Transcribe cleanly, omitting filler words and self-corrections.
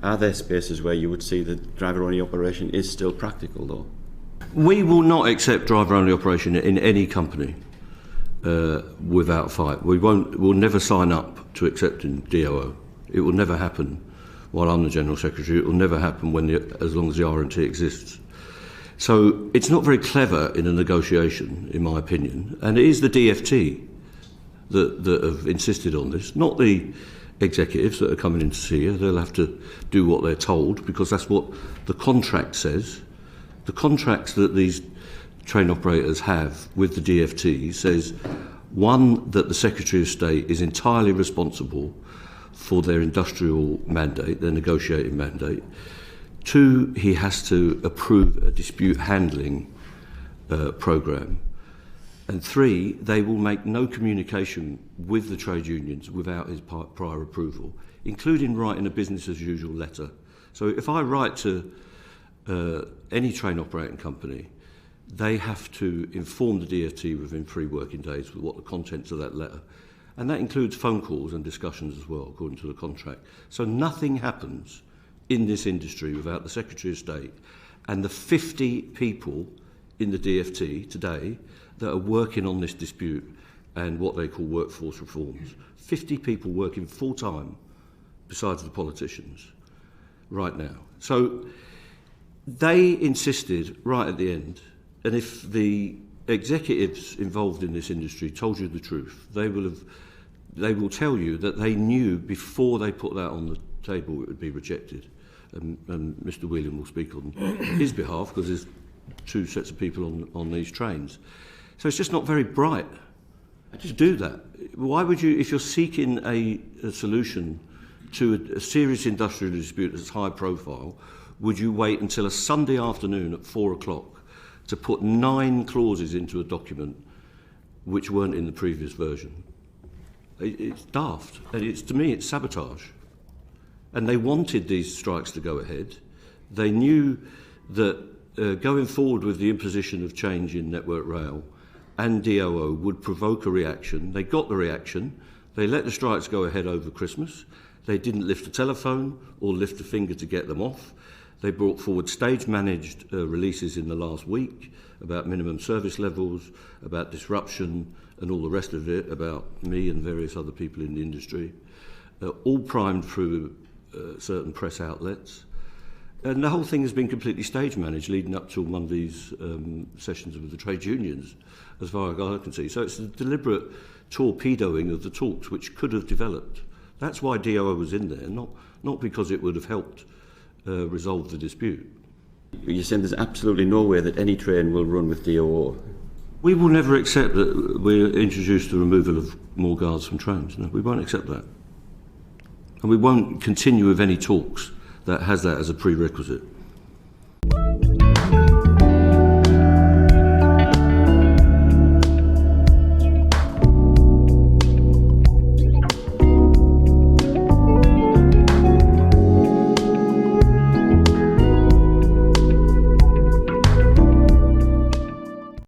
Are there spaces where you would see that driver-only operation is still practical, though? We will not accept driver-only operation in any company without fight. We'll never sign up to accepting DOO. It will never happen while I'm the General Secretary. It will never happen as long as the R&T exists. So it's not very clever in a negotiation, in my opinion, and it is the DFT that have insisted on this, not the executives that are coming in to see you. They'll have to do what they're told because that's what the contract says. The contracts that these train operators have with the DFT says, one, that the Secretary of State is entirely responsible for their industrial mandate, their negotiating mandate. Two, he has to approve a dispute handling programme. And three, they will make no communication with the trade unions without his prior approval, including writing a business as usual letter. So if I write to any train operating company, they have to inform the DFT within 3 working days with what the contents of that letter. And that includes phone calls and discussions as well, according to the contract. So nothing happens in this industry without the Secretary of State and the 50 people in the DFT today that are working on this dispute and what they call workforce reforms. 50 people working full-time besides the politicians right now. So they insisted right at the end, and if the executives involved in this industry told you the truth, they will tell you that they knew before they put that on the table it would be rejected. And Mr. Whelan will speak on his behalf because there's 2 sets of people on these trains. So it's just not very bright to do that. Why would you, if you're seeking a solution to a serious industrial dispute that's high profile, would you wait until a Sunday afternoon at 4 o'clock to put 9 clauses into a document which weren't in the previous version? It's daft. And to me, it's sabotage. And they wanted these strikes to go ahead. They knew that going forward with the imposition of change in Network Rail and DOO would provoke a reaction. They got the reaction. They let the strikes go ahead over Christmas. They didn't lift a telephone or lift a finger to get them off. They brought forward stage-managed releases in the last week about minimum service levels, about disruption and all the rest of it, about me and various other people in the industry, all primed through certain press outlets. And the whole thing has been completely stage-managed leading up to Monday's sessions with the trade unions, as far as I can see. So it's a deliberate torpedoing of the talks which could have developed. That's why DOO was in there, not because it would have helped resolve the dispute. You're saying there's absolutely no way that any train will run with DOO? We will never accept that we introduce the removal of more guards from trains. No, we won't accept that. And we won't continue with any talks that has that as a prerequisite.